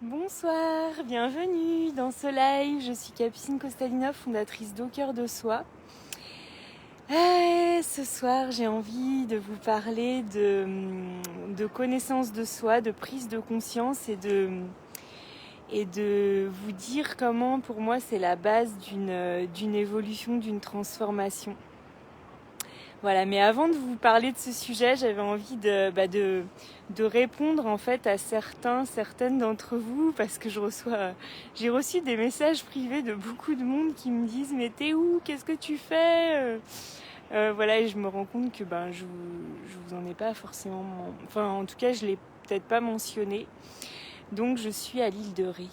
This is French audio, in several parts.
Bonsoir, bienvenue dans ce live. Je suis Capucine Kostadinov, fondatrice d'Au Cœur de Soi. Et ce soir, j'ai envie de vous parler de connaissance de soi, de prise de conscience et de vous dire comment, pour moi, c'est la base d'une évolution, d'une transformation. Voilà, mais avant de vous parler de ce sujet, j'avais envie de répondre en fait à certaines d'entre vous parce que j'ai reçu des messages privés de beaucoup de monde qui me disent mais t'es où? Qu'est-ce que tu fais? Voilà, et je me rends compte que je vous en ai pas forcément, enfin en tout cas je l'ai peut-être pas mentionné. Donc je suis à l'île de Ré.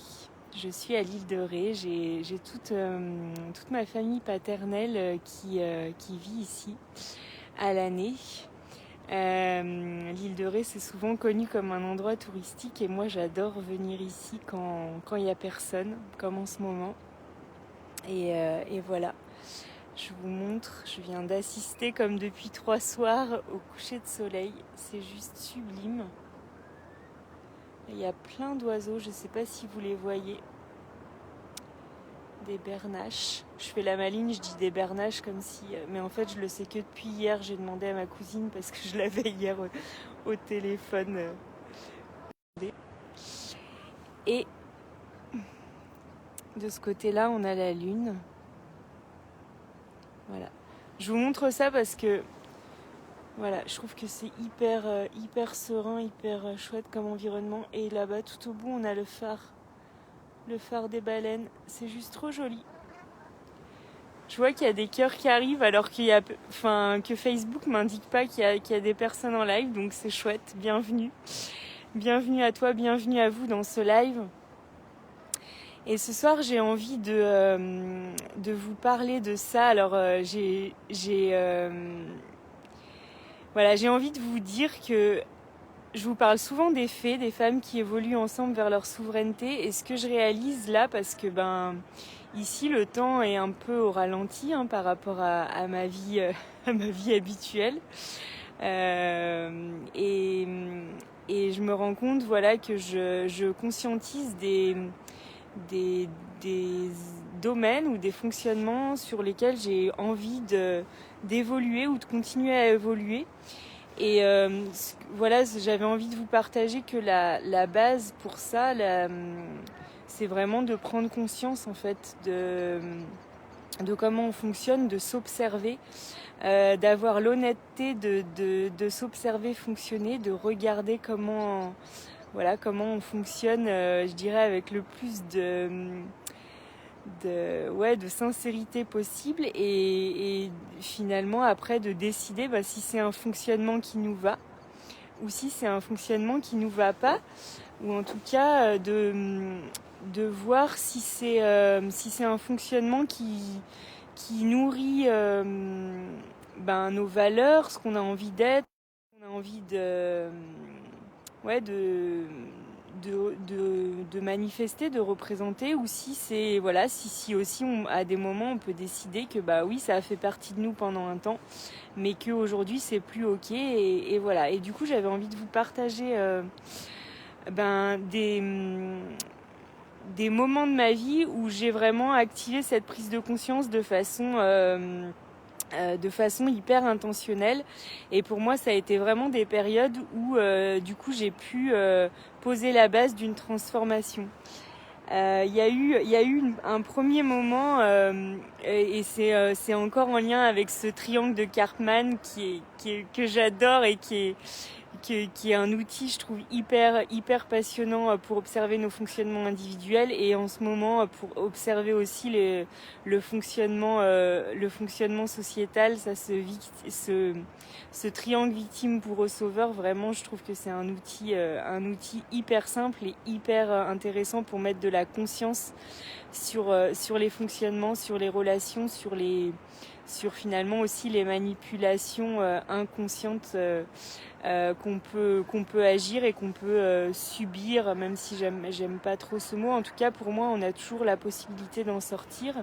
Je suis à l'île de Ré. J'ai toute ma famille paternelle qui vit ici à l'année. L'île de Ré, c'est souvent connu comme un endroit touristique et moi j'adore venir ici quand il n'y a personne, comme en ce moment. Et voilà, je vous montre, je viens d'assister comme depuis 3 soirs au coucher de soleil. C'est juste sublime. Il y a plein d'oiseaux, je ne sais pas si vous les voyez. Des bernaches. Je fais la maligne, je dis des bernaches comme si... Mais en fait, je le sais que depuis hier. J'ai demandé à ma cousine parce que je l'avais hier au téléphone. Et de ce côté-là, on a la lune. Voilà. Je vous montre ça parce que... Voilà, je trouve que c'est hyper serein, hyper chouette comme environnement. Et là-bas, tout au bout, on a le phare. Le phare des baleines. C'est juste trop joli. Je vois qu'il y a des cœurs qui arrivent alors que Facebook m'indique pas qu'il y a des personnes en live, donc c'est chouette. Bienvenue. Bienvenue à toi, bienvenue à vous dans ce live. Et ce soir, j'ai envie de vous parler de ça. Alors, voilà, j'ai envie de vous dire que je vous parle souvent des faits, des femmes qui évoluent ensemble vers leur souveraineté. Et ce que je réalise là, parce que ici le temps est un peu au ralenti par rapport à ma vie, à ma vie habituelle. Et, et je me rends compte, voilà, que je conscientise des domaines ou des fonctionnements sur lesquels j'ai envie d'évoluer ou de continuer à évoluer. Et voilà, j'avais envie de vous partager que la base pour ça, c'est vraiment de prendre conscience en fait de comment on fonctionne, de s'observer, d'avoir l'honnêteté de s'observer fonctionner, de regarder comment on fonctionne, je dirais avec le plus de sincérité possible et finalement après de décider si c'est un fonctionnement qui nous va ou si c'est un fonctionnement qui nous va pas, ou en tout cas de voir si c'est un fonctionnement qui nourrit nos valeurs, ce qu'on a envie d'être, ce qu'on a envie de manifester, de représenter, ou si c'est si aussi à des moments on peut décider que oui, ça a fait partie de nous pendant un temps, mais qu'aujourd'hui c'est plus ok, et voilà. Et du coup j'avais envie de vous partager des moments de ma vie où j'ai vraiment activé cette prise de conscience de façon hyper intentionnelle. Et pour moi, ça a été vraiment des périodes où, du coup, j'ai pu poser la base d'une transformation. Il y a eu un premier moment, et c'est encore en lien avec ce triangle de Karpman que j'adore et qui est un outil, je trouve, hyper passionnant pour observer nos fonctionnements individuels et en ce moment pour observer aussi le fonctionnement sociétal. Ça, ce triangle victime bourreau sauveur, vraiment, je trouve que c'est un outil hyper simple et hyper intéressant pour mettre de la conscience sur les fonctionnements, sur les relations, sur finalement aussi les manipulations inconscientes qu'on peut agir et qu'on peut subir, même si j'aime pas trop ce mot. En tout cas, pour moi, on a toujours la possibilité d'en sortir.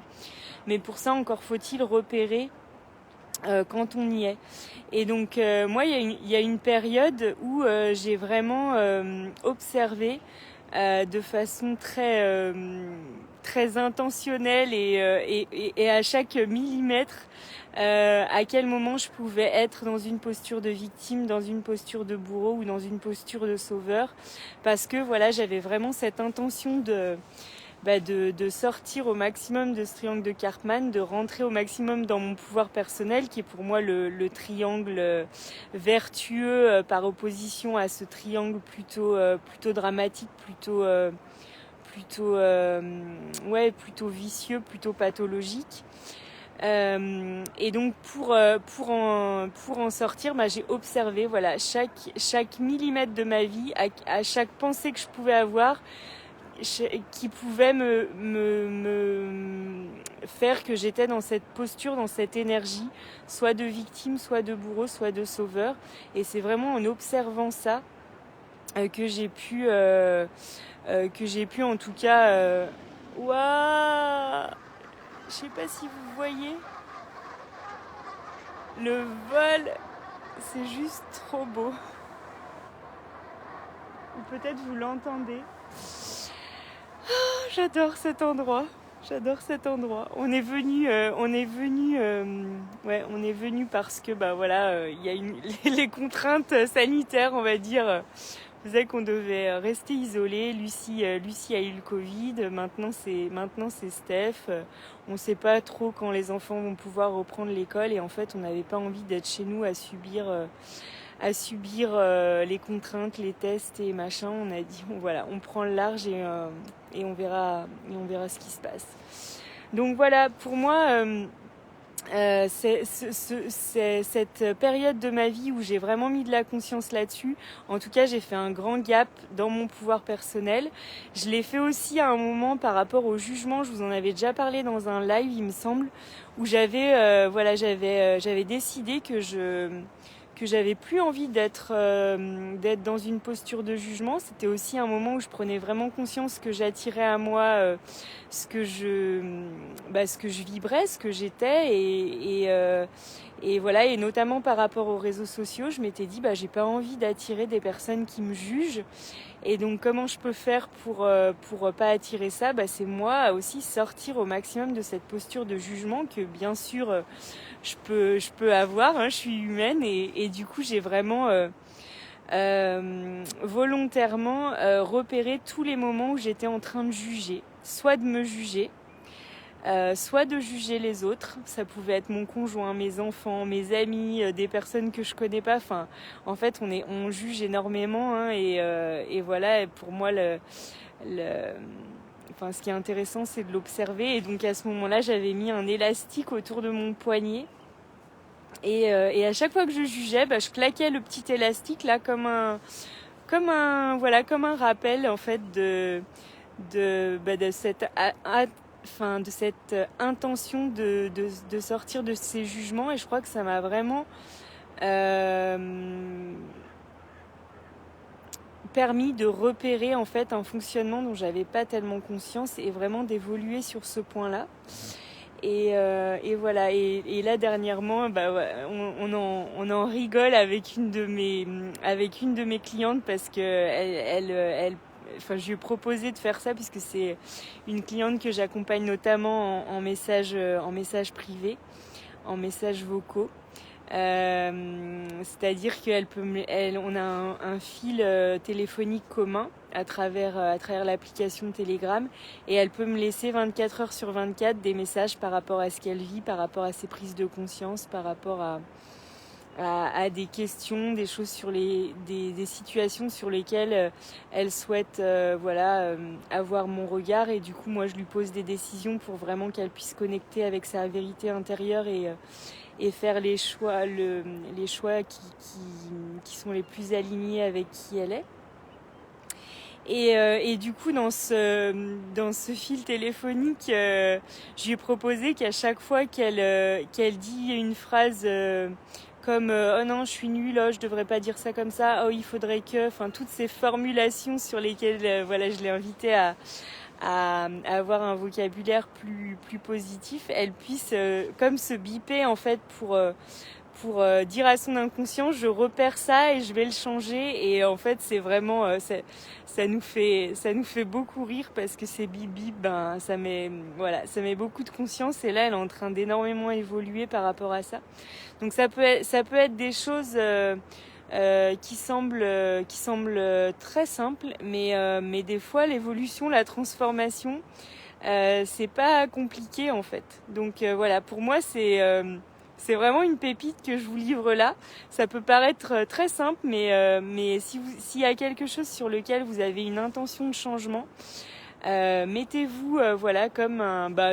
Mais pour ça, encore faut-il repérer quand on y est. Et donc, moi, il y a une période où j'ai vraiment observé de façon très intentionnelle et à chaque millimètre à quel moment je pouvais être dans une posture de victime, dans une posture de bourreau ou dans une posture de sauveur, parce que voilà, j'avais vraiment cette intention de sortir au maximum de ce triangle de Karpman, de rentrer au maximum dans mon pouvoir personnel, qui est pour moi le triangle vertueux par opposition à ce triangle plutôt dramatique, plutôt vicieux, plutôt pathologique. Et donc pour en sortir, j'ai observé voilà chaque millimètre de ma vie, à chaque pensée que je pouvais avoir, qui pouvait me faire que j'étais dans cette posture, dans cette énergie, soit de victime, soit de bourreau, soit de sauveur. Et c'est vraiment en observant ça que j'ai pu en tout cas... Waouh! Je sais pas si vous voyez le vol, c'est juste trop beau. Ou peut-être vous l'entendez. Oh, j'adore cet endroit. On est venu parce que il y a les contraintes sanitaires, on va dire, faisaient qu'on devait rester isolé. Lucie a eu le Covid. Maintenant c'est Steph. On sait pas trop quand les enfants vont pouvoir reprendre l'école, et en fait on n'avait pas envie d'être chez nous à subir les contraintes, les tests et machin. On a dit on prend le large et on verra ce qui se passe. Donc voilà, pour moi c'est cette période de ma vie où j'ai vraiment mis de la conscience là-dessus. En tout cas, j'ai fait un grand gap dans mon pouvoir personnel. Je l'ai fait aussi à un moment par rapport au jugement. Je vous en avais déjà parlé dans un live, il me semble, où j'avais décidé que j'avais plus envie d'être dans une posture de jugement. C'était aussi un moment où je prenais vraiment conscience que j'attirais à moi ce que je vibrais, ce que j'étais, et voilà, et notamment par rapport aux réseaux sociaux, je m'étais dit j'ai pas envie d'attirer des personnes qui me jugent. Et donc comment je peux faire pour pas attirer ça? C'est moi aussi sortir au maximum de cette posture de jugement que bien sûr je peux avoir, hein, je suis humaine, et du coup j'ai vraiment volontairement repéré tous les moments où j'étais en train de juger, soit de me juger, soit de juger les autres. Ça pouvait être mon conjoint, mes enfants, mes amis, des personnes que je connais pas. Enfin, en fait, on juge énormément, hein, et voilà. Et pour moi, ce qui est intéressant, c'est de l'observer. Et donc, à ce moment-là, j'avais mis un élastique autour de mon poignet. Et à chaque fois que je jugeais, je claquais le petit élastique là comme un rappel en fait de cette intention de sortir de ces jugements. Et je crois que ça m'a vraiment permis de repérer en fait un fonctionnement dont j'avais pas tellement conscience, et vraiment d'évoluer sur ce point-là. Et voilà, et là dernièrement on en rigole avec une de mes clientes, parce que je lui ai proposé de faire ça puisque c'est une cliente que j'accompagne notamment en message privé, en messages vocaux. C'est-à-dire on a un fil téléphonique commun à travers l'application Telegram, et elle peut me laisser 24 heures sur 24 des messages par rapport à ce qu'elle vit, par rapport à ses prises de conscience, par rapport à des questions, des choses des situations sur lesquelles elle souhaite avoir mon regard, et du coup moi je lui pose des décisions pour vraiment qu'elle puisse connecter avec sa vérité intérieure et faire les choix qui sont les plus alignés avec qui elle est. Et du coup, dans ce fil téléphonique, je lui ai proposé qu'à chaque fois qu'elle dit une phrase comme oh non, je suis nulle, oh, je devrais pas dire ça comme ça, oh il faudrait que, toutes ces formulations sur lesquelles je l'ai invitée à avoir un vocabulaire plus positif, elle puisse comme se biper en fait dire à son inconscient, je repère ça et je vais le changer. Et en fait, c'est vraiment, ça nous fait beaucoup rire parce que ces bip bip, ça met beaucoup de conscience. Et là, elle est en train d'énormément évoluer par rapport à ça. Donc ça peut être des choses qui semblent très simples, mais des fois, l'évolution, la transformation, c'est pas compliqué en fait. Donc voilà, pour moi c'est vraiment une pépite que je vous livre là. Ça peut paraître très simple, mais s'il y a quelque chose sur lequel vous avez une intention de changement, mettez-vous comme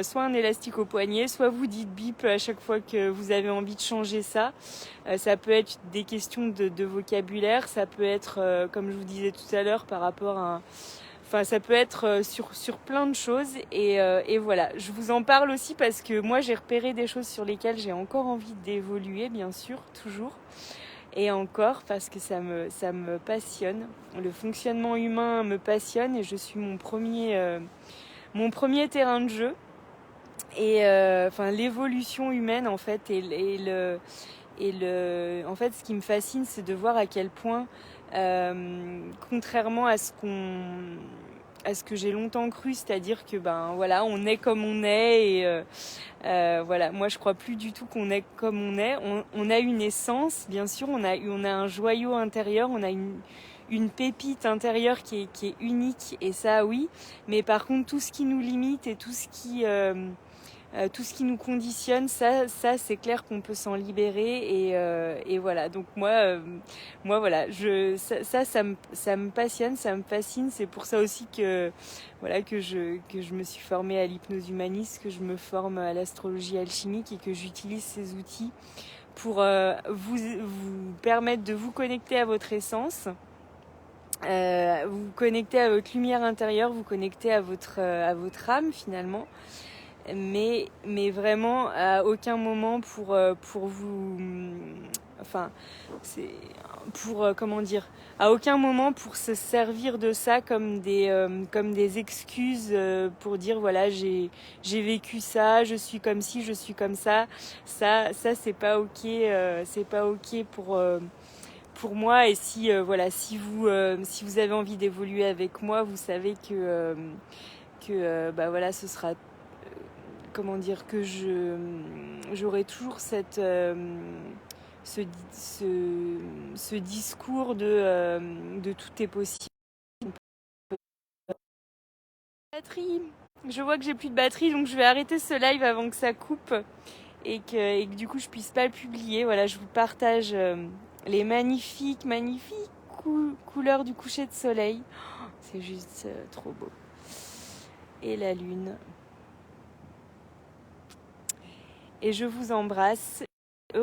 soit un élastique au poignet, soit vous dites bip à chaque fois que vous avez envie de changer ça. Ça peut être des questions de vocabulaire, ça peut être comme je vous disais tout à l'heure par rapport à ça peut être sur plein de choses et voilà. Je vous en parle aussi parce que moi j'ai repéré des choses sur lesquelles j'ai encore envie d'évoluer, bien sûr, toujours. Et encore parce que ça me passionne. Le fonctionnement humain me passionne et je suis mon premier terrain de jeu. Et l'évolution humaine en fait en fait ce qui me fascine c'est de voir à quel point contrairement à ce que j'ai longtemps cru, c'est-à-dire que on est comme on est et moi je crois plus du tout qu'on est comme on est. On a une essence, bien sûr, on a un joyau intérieur, on a une pépite intérieure qui est unique et ça oui, mais par contre tout ce qui nous limite et tout ce qui nous conditionne, ça c'est clair qu'on peut s'en libérer et voilà. Donc moi voilà, ça me passionne, ça me fascine. C'est pour ça aussi que je me suis formée à l'hypnose humaniste, que je me forme à l'astrologie alchimique et que j'utilise ces outils pour vous permettre de vous connecter à votre essence. Vous connecter à votre lumière intérieure, vous connecter à votre âme finalement. Mais vraiment à aucun moment pour vous c'est pour à aucun moment pour se servir de ça comme des excuses pour dire voilà j'ai vécu ça, je suis comme ci, je suis comme ça c'est pas ok pour moi. Et si si vous avez envie d'évoluer avec moi, vous savez que ce sera que j'aurai toujours ce discours de tout est possible. Batterie. Je vois que j'ai plus de batterie, donc je vais arrêter ce live avant que ça coupe et que du coup je puisse pas le publier. Voilà, je vous partage les magnifiques couleurs du coucher de soleil. C'est juste trop beau. Et la lune. Et je vous embrasse